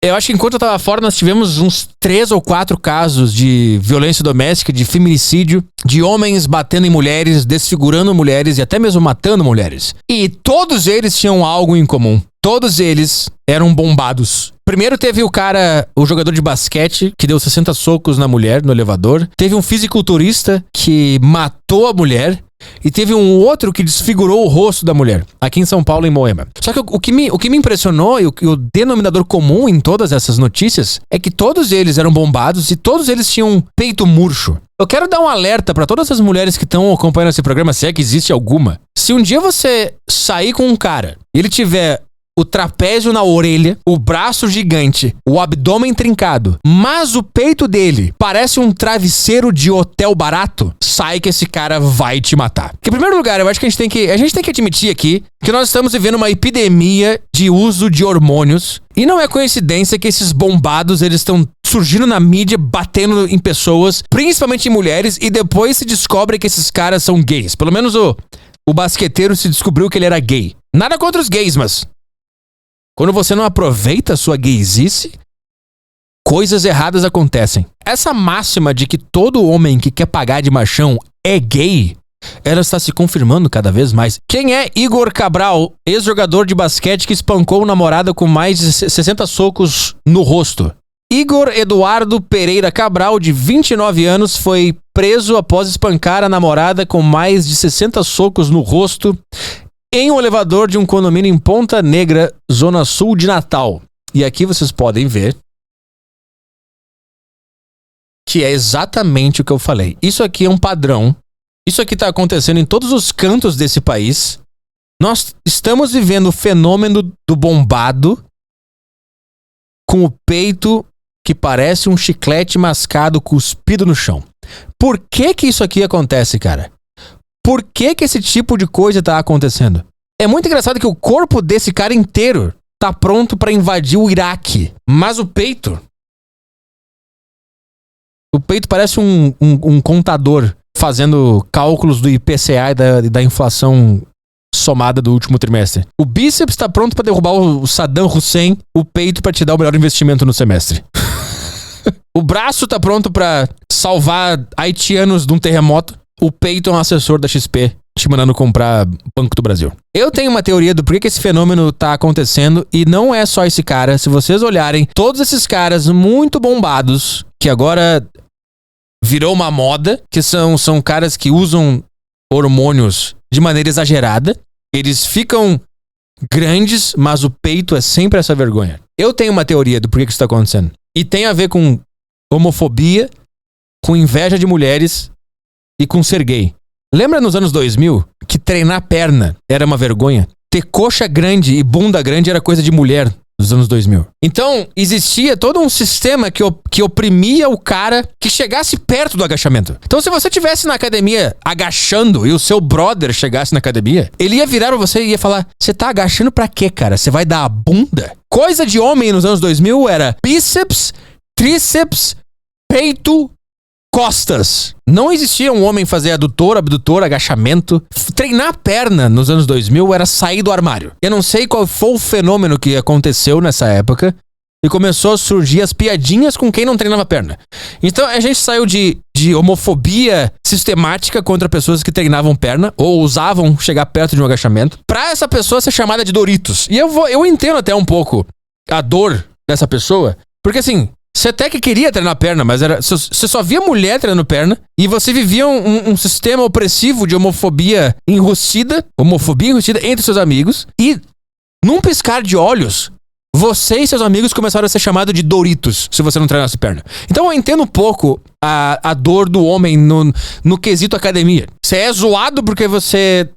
Eu acho que enquanto eu tava fora, nós tivemos uns 3 ou 4 casos de violência doméstica, de feminicídio, de homens batendo em mulheres, desfigurando mulheres e até mesmo matando mulheres. E todos eles tinham algo em comum. Todos eles eram bombados. Primeiro teve o jogador de basquete, que deu 60 socos na mulher no elevador. Teve um fisiculturista que matou a mulher. E teve um outro que desfigurou o rosto da mulher, aqui em São Paulo, em Moema. Só que o que me impressionou e o denominador comum em todas essas notícias é que todos eles eram bombados e todos eles tinham peito murcho. Eu quero dar um alerta pra todas as mulheres que estão acompanhando esse programa, se é que existe alguma. Se um dia você sair com um cara e ele tiver o trapézio na orelha, o braço gigante, o abdômen trincado, mas o peito dele parece um travesseiro de hotel barato, sai que esse cara vai te matar. Porque, em primeiro lugar, eu acho que a gente tem que admitir aqui que nós estamos vivendo uma epidemia de uso de hormônios e não é coincidência que esses bombados, eles estão surgindo na mídia, batendo em pessoas, principalmente em mulheres, e depois se descobre que esses caras são gays. Pelo menos o basqueteiro se descobriu que ele era gay. Nada contra os gays, mas quando você não aproveita a sua gaysice, coisas erradas acontecem. Essa máxima de que todo homem que quer pagar de machão é gay, ela está se confirmando cada vez mais. Quem é Igor Cabral, ex-jogador de basquete que espancou namorada com mais de 60 socos no rosto? Igor Eduardo Pereira Cabral, de 29 anos, foi preso após espancar a namorada com mais de 60 socos no rosto em um elevador de um condomínio em Ponta Negra, zona sul de Natal. E aqui vocês podem ver que é exatamente o que eu falei. Isso aqui é um padrão. Isso aqui está acontecendo em todos os cantos desse país. Nós estamos vivendo o fenômeno do bombado com o peito que parece um chiclete mascado cuspido no chão. Por que isso aqui acontece, cara? Por que esse tipo de coisa tá acontecendo? É muito engraçado que o corpo desse cara inteiro tá pronto pra invadir o Iraque. Mas o peito parece um contador fazendo cálculos do IPCA e da inflação somada do último trimestre. O bíceps tá pronto pra derrubar o Saddam Hussein, o peito pra te dar o melhor investimento no semestre. O braço tá pronto pra salvar haitianos de um terremoto. O peito é um assessor da XP te mandando comprar Banco do Brasil. Eu tenho uma teoria do porquê que esse fenômeno tá acontecendo e não é só esse cara. Se vocês olharem, todos esses caras muito bombados, que agora virou uma moda, que são caras que usam hormônios de maneira exagerada. Eles ficam grandes, mas o peito é sempre essa vergonha. Eu tenho uma teoria do porquê que isso tá acontecendo. E tem a ver com homofobia, com inveja de mulheres e com ser gay. Lembra nos anos 2000 que treinar perna era uma vergonha? Ter coxa grande e bunda grande era coisa de mulher nos anos 2000. Então, existia todo um sistema que oprimia o cara que chegasse perto do agachamento. Então, se você estivesse na academia agachando e o seu brother chegasse na academia, ele ia virar pra você e ia falar: você tá agachando pra quê, cara? Você vai dar a bunda? Coisa de homem nos anos 2000 era bíceps, tríceps, peito, costas. Não existia um homem fazer adutor, abdutor, agachamento. Treinar perna nos anos 2000 era sair do armário. Eu não sei qual foi o fenômeno que aconteceu nessa época e começou a surgir as piadinhas com quem não treinava perna. Então a gente saiu de homofobia sistemática contra pessoas que treinavam perna ou usavam chegar perto de um agachamento pra essa pessoa ser chamada de Doritos. E eu entendo até um pouco a dor dessa pessoa, porque assim, você até que queria treinar perna, mas você só via mulher treinando perna e você vivia um sistema opressivo de homofobia enrustida entre seus amigos e, num piscar de olhos, você e seus amigos começaram a ser chamados de Doritos se você não treinasse perna. Então eu entendo um pouco a dor do homem no quesito academia. Você é zoado porque você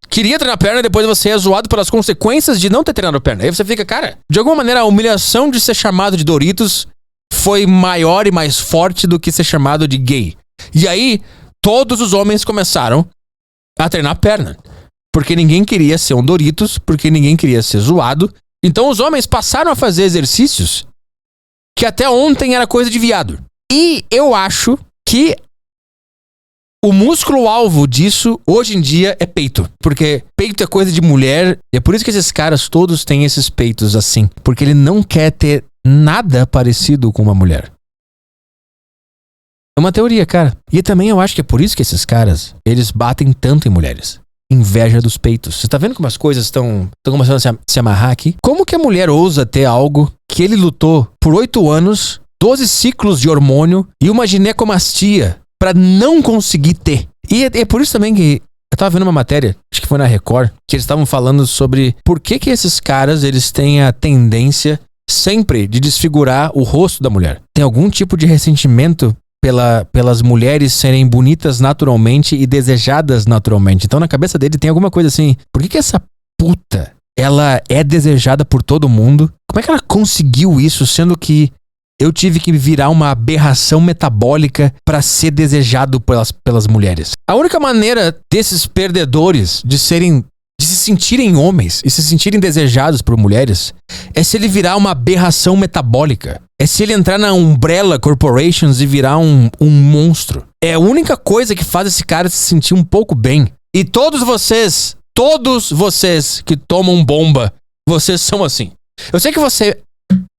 queria treinar perna e depois você é zoado pelas consequências de não ter treinado perna. Aí você fica, cara, de alguma maneira a humilhação de ser chamado de Doritos foi maior e mais forte do que ser chamado de gay. E aí, todos os homens começaram a treinar perna. Porque ninguém queria ser um Doritos, porque ninguém queria ser zoado. Então os homens passaram a fazer exercícios que até ontem era coisa de viado. E eu acho que O músculo-alvo disso, hoje em dia, é peito. Porque peito é coisa de mulher. E é por isso que esses caras todos têm esses peitos assim. Porque ele não quer ter nada parecido com uma mulher. É uma teoria, cara. E também eu acho que é por isso que esses caras, eles batem tanto em mulheres. Inveja dos peitos. Você tá vendo como as coisas estão começando a se amarrar aqui? Como que a mulher ousa ter algo que ele lutou por 8 anos, 12 ciclos de hormônio e uma ginecomastia pra não conseguir ter? E é por isso também que eu tava vendo uma matéria, acho que foi na Record, que eles estavam falando sobre por que esses caras, eles têm a tendência sempre de desfigurar o rosto da mulher. Tem algum tipo de ressentimento pelas mulheres serem bonitas naturalmente e desejadas naturalmente. Então na cabeça dele tem alguma coisa assim, por que essa puta, ela é desejada por todo mundo? Como é que ela conseguiu isso, sendo que eu tive que virar uma aberração metabólica pra ser desejado pelas mulheres? A única maneira desses perdedores de se sentirem homens e se sentirem desejados por mulheres é se ele virar uma aberração metabólica. É se ele entrar na Umbrella Corporations e virar um monstro. É a única coisa que faz esse cara se sentir um pouco bem. E todos vocês que tomam bomba, vocês são assim. Eu sei que você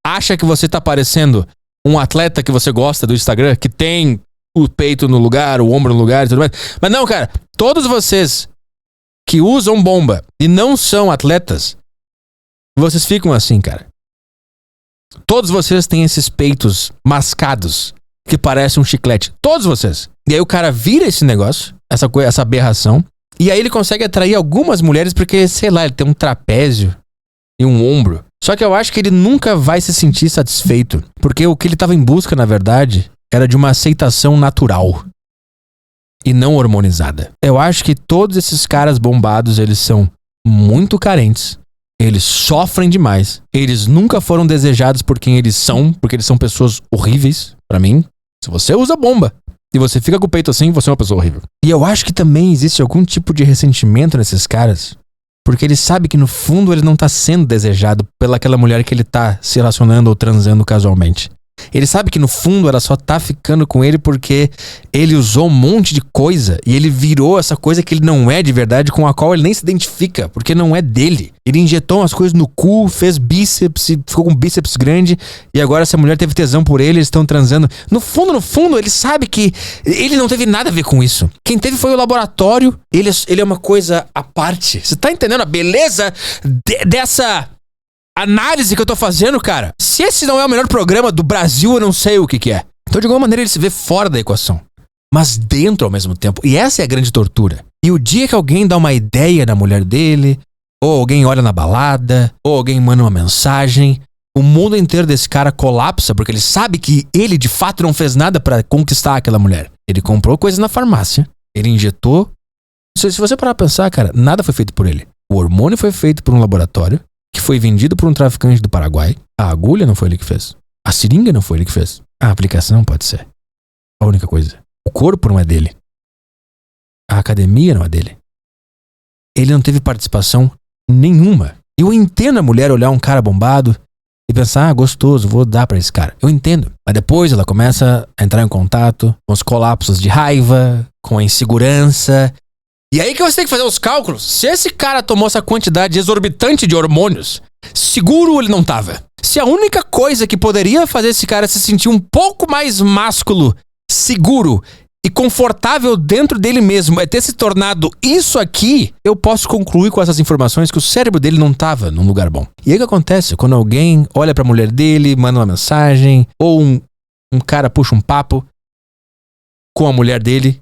acha que você tá parecendo um atleta que você gosta do Instagram, que tem o peito no lugar, o ombro no lugar e tudo mais. Mas não, cara, todos vocês que usam bomba e não são atletas, vocês ficam assim, cara. Todos vocês têm esses peitos mascados que parecem um chiclete. Todos vocês. E aí o cara vira esse negócio, essa aberração, e aí ele consegue atrair algumas mulheres porque, sei lá, ele tem um trapézio e um ombro. Só que eu acho que ele nunca vai se sentir satisfeito, porque o que ele estava em busca, na verdade, era de uma aceitação natural e não hormonizada. Eu acho que todos esses caras bombados, eles são muito carentes. Eles sofrem demais. Eles nunca foram desejados por quem eles são, porque eles são pessoas horríveis, pra mim. Se você usa bomba e você fica com o peito assim, você é uma pessoa horrível. E eu acho que também existe algum tipo de ressentimento nesses caras, porque ele sabe que no fundo ele não tá sendo desejado pelaquela mulher que ele tá se relacionando ou transando casualmente. Ele sabe que no fundo ela só tá ficando com ele porque ele usou um monte de coisa e ele virou essa coisa que ele não é de verdade, com a qual ele nem se identifica, porque não é dele. Ele injetou umas coisas no cu, fez bíceps e ficou com um bíceps grande, e agora essa mulher teve tesão por ele, eles estão transando. No fundo, ele sabe que ele não teve nada a ver com isso. Quem teve foi o laboratório, ele é uma coisa à parte. Você tá entendendo a beleza dessa análise que eu tô fazendo, cara? Se esse não é o melhor programa do Brasil, eu não sei o que é. Então, de alguma maneira, ele se vê fora da equação, mas dentro ao mesmo tempo. E essa é a grande tortura. E o dia que alguém dá uma ideia na mulher dele, ou alguém olha na balada, ou alguém manda uma mensagem, o mundo inteiro desse cara colapsa, porque ele sabe que ele, de fato, não fez nada pra conquistar aquela mulher. Ele comprou coisas na farmácia, ele injetou. Se você parar pra pensar, cara, nada foi feito por ele. O hormônio foi feito por um laboratório, que foi vendido por um traficante do Paraguai. A agulha não foi ele que fez. A seringa não foi ele que fez. A aplicação pode ser. A única coisa. O corpo não é dele. A academia não é dele. Ele não teve participação nenhuma. Eu entendo a mulher olhar um cara bombado e pensar, gostoso, vou dar pra esse cara. Eu entendo. Mas depois ela começa a entrar em contato com os colapsos de raiva, com a insegurança. E aí que você tem que fazer os cálculos. Se esse cara tomou essa quantidade exorbitante de hormônios, seguro ele não tava. Se a única coisa que poderia fazer esse cara se sentir um pouco mais másculo, seguro e confortável dentro dele mesmo é ter se tornado isso aqui, eu posso concluir com essas informações que o cérebro dele não tava num lugar bom. E aí o que acontece? Quando alguém olha pra mulher dele, manda uma mensagem, ou um cara puxa um papo com a mulher dele,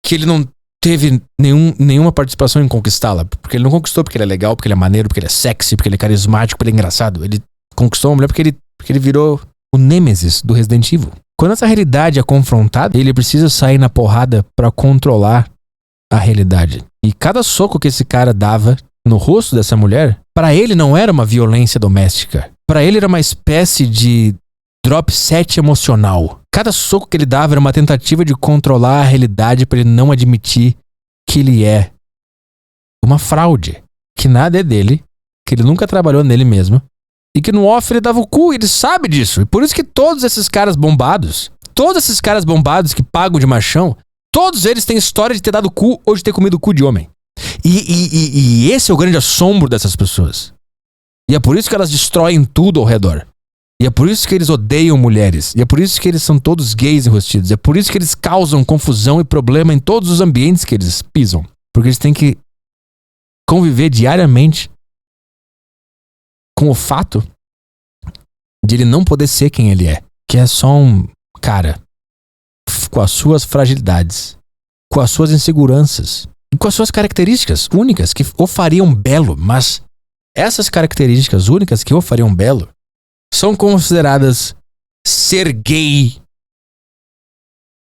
que ele não teve nenhuma participação em conquistá-la. Porque ele não conquistou porque ele é legal, porque ele é maneiro, porque ele é sexy, porque ele é carismático, porque ele é engraçado. Ele conquistou uma mulher porque ele virou o Nêmesis do Resident Evil. Quando essa realidade é confrontada, ele precisa sair na porrada pra controlar a realidade. E cada soco que esse cara dava no rosto dessa mulher, pra ele não era uma violência doméstica. Pra ele era uma espécie de drop set emocional. Cada soco que ele dava era uma tentativa de controlar a realidade para ele não admitir que ele é uma fraude, que nada é dele, que ele nunca trabalhou nele mesmo e que no off ele dava o cu, e ele sabe disso. E por isso que todos esses caras bombados que pagam de machão, Todos eles têm história de ter dado cu ou de ter comido cu de homem. E esse é o grande assombro dessas pessoas. E é por isso que elas destroem tudo ao redor. E é por isso que eles odeiam mulheres. E é por isso que eles são todos gays enrustidos. E é por isso que eles causam confusão e problema em todos os ambientes que eles pisam. Porque eles têm que conviver diariamente com o fato de ele não poder ser quem ele é. Que é só um cara com as suas fragilidades, com as suas inseguranças, e com as suas características únicas que o fariam belo. Mas essas características únicas que o fariam belo são consideradas ser gay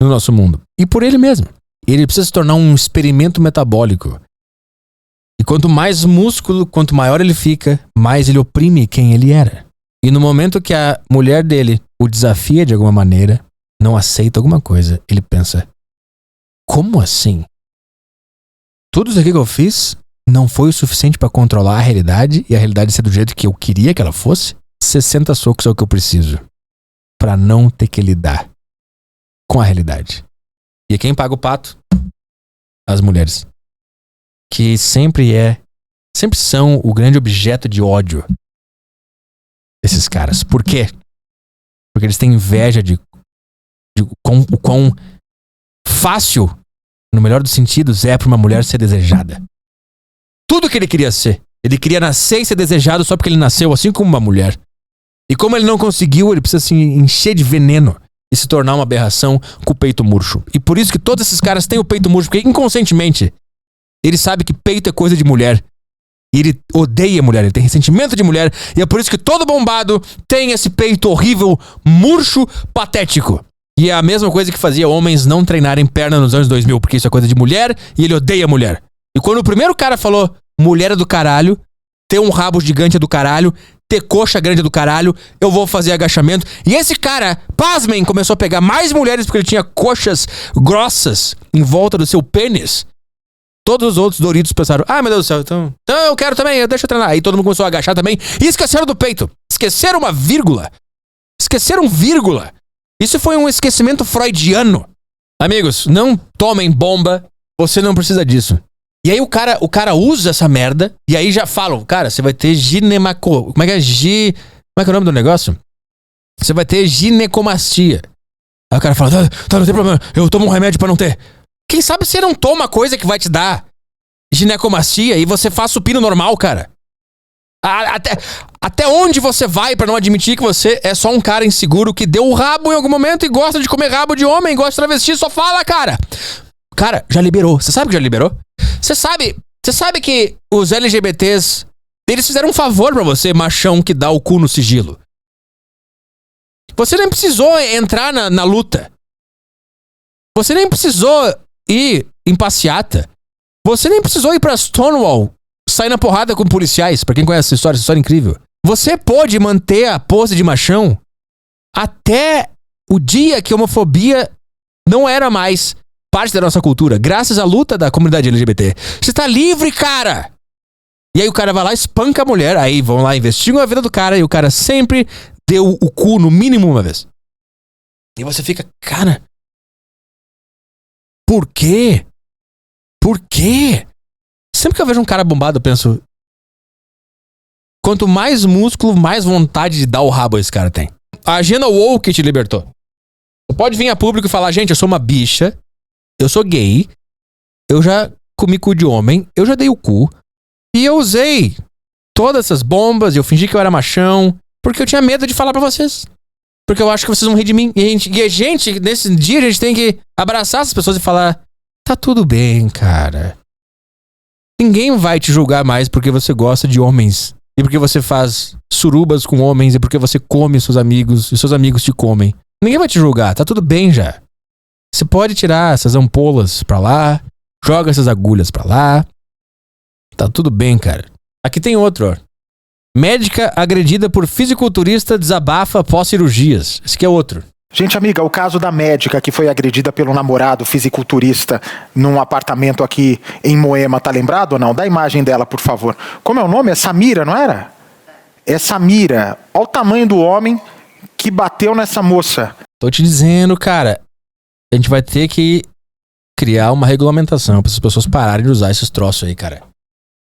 no nosso mundo. E por ele mesmo. Ele precisa se tornar um experimento metabólico. E quanto mais músculo, quanto maior ele fica, mais ele oprime quem ele era. E no momento que a mulher dele o desafia de alguma maneira, não aceita alguma coisa, ele pensa: como assim? Tudo isso aqui que eu fiz não foi o suficiente para controlar a realidade e a realidade ser do jeito que eu queria que ela fosse? 60 socos é o que eu preciso para não ter que lidar com a realidade. E quem paga o pato? As mulheres. Que sempre são o grande objeto de ódio desses caras. Por quê? Porque eles têm inveja de o quão fácil, no melhor dos sentidos, é para uma mulher ser desejada. Tudo que ele queria ser. Ele queria nascer e ser desejado só porque ele nasceu assim como uma mulher. E como ele não conseguiu, ele precisa se encher de veneno e se tornar uma aberração com o peito murcho. E por isso que todos esses caras têm o peito murcho, porque inconscientemente ele sabe que peito é coisa de mulher. E ele odeia mulher, ele tem ressentimento de mulher. E é por isso que todo bombado tem esse peito horrível, murcho, patético. E é a mesma coisa que fazia homens não treinarem perna nos anos 2000, porque isso é coisa de mulher e ele odeia mulher. E quando o primeiro cara falou mulher é do caralho, ter um rabo gigante é do caralho, ter coxa grande é do caralho, eu vou fazer agachamento. E esse cara, pasmem, começou a pegar mais mulheres porque ele tinha coxas grossas em volta do seu pênis. Todos os outros Doritos pensaram: ah, meu Deus do céu, então eu quero também, deixa eu treinar. Aí todo mundo começou a agachar também e esqueceram do peito. Esqueceram uma vírgula. Esqueceram vírgula. Isso foi um esquecimento freudiano. Amigos, não tomem bomba, você não precisa disso. E aí o cara usa essa merda e aí já falam: cara, você vai ter como é que é o nome do negócio? Você vai ter ginecomastia. Aí o cara fala: tá, não tem problema, eu tomo um remédio pra não ter. Quem sabe você não toma coisa que vai te dar ginecomastia e você faz supino normal, cara. Até onde você vai pra não admitir que você é só um cara inseguro que deu o rabo em algum momento e gosta de comer rabo de homem, gosta de travesti, só fala, cara. Cara, já liberou. Você sabe que já liberou? Você sabe que os LGBTs, eles fizeram um favor pra você, machão que dá o cu no sigilo. Você nem precisou entrar na luta. Você nem precisou ir em passeata. Você nem precisou ir pra Stonewall sair na porrada com policiais. Pra quem conhece essa história é incrível. Você pôde manter a pose de machão até o dia que a homofobia não era mais parte da nossa cultura, graças à luta da comunidade LGBT. Você tá livre, cara! E aí o cara vai lá, espanca a mulher, aí vão lá, investigam a vida do cara e o cara sempre deu o cu no mínimo uma vez. E você fica: cara, por quê? Por quê? Sempre que eu vejo um cara bombado, eu penso: quanto mais músculo, mais vontade de dar o rabo esse cara tem. A agenda woke te libertou. Você pode vir a público e falar: gente, eu sou uma bicha, eu sou gay, eu já comi cu de homem, eu já dei o cu, e eu usei todas essas bombas, e eu fingi que eu era machão, porque eu tinha medo de falar pra vocês. Porque eu acho que vocês vão rir de mim. E a gente, nesse dia, a gente tem que abraçar essas pessoas e falar: tá tudo bem, cara. Ninguém vai te julgar mais porque você gosta de homens. E porque você faz surubas com homens. E porque você come seus amigos. E seus amigos te comem. Ninguém vai te julgar. Tá tudo bem já. Você pode tirar essas ampolas pra lá. Joga essas agulhas pra lá. Tá tudo bem, cara. Aqui tem outro, ó. Médica agredida por fisiculturista desabafa após cirurgias. Esse aqui é outro. Gente, amiga, o caso da médica que foi agredida pelo namorado fisiculturista num apartamento aqui em Moema, tá lembrado ou não? Dá a imagem dela, por favor. Como é o nome? É Samira, não era? É Samira. Olha o tamanho do homem que bateu nessa moça. Tô te dizendo, cara. A gente vai ter que criar uma regulamentação pra essas pessoas pararem de usar esses troços aí, cara.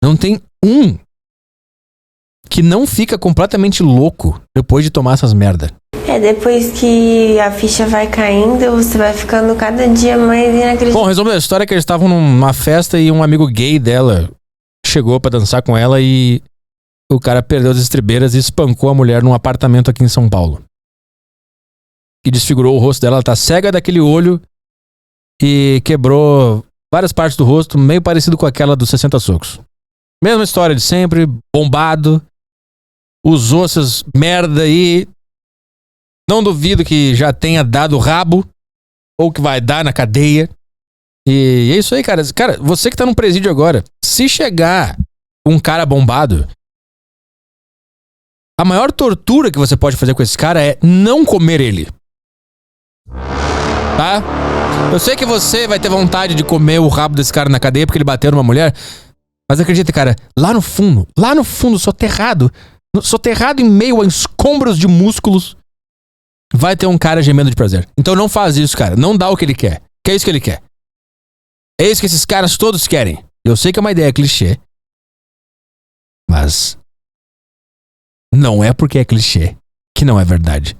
Não tem um que não fica completamente louco depois de tomar essas merda. Depois que a ficha vai caindo, você vai ficando cada dia mais inacreditável. Bom, resumo da história é que eles estavam numa festa e um amigo gay dela chegou pra dançar com ela e o cara perdeu as estribeiras e espancou a mulher num apartamento aqui em São Paulo. E desfigurou o rosto dela, ela tá cega daquele olho e quebrou várias partes do rosto, meio parecido com aquela dos 60 socos. Mesma história de sempre, bombado, usou essas merda aí. Não duvido que já tenha dado rabo ou que vai dar na cadeia. E é isso aí, cara. Cara, você que tá num presídio agora, se chegar um cara bombado, a maior tortura que você pode fazer com esse cara é não comer ele. Tá? Eu sei que você vai ter vontade de comer o rabo desse cara na cadeia porque ele bateu numa mulher, mas acredita, cara, lá no fundo, soterrado em meio a escombros de músculos, vai ter um cara gemendo de prazer. Então não faz isso, cara. Não dá o que ele quer. Que é isso que ele quer. É isso que esses caras todos querem. Eu sei que é uma ideia clichê, mas não é porque é clichê que não é verdade.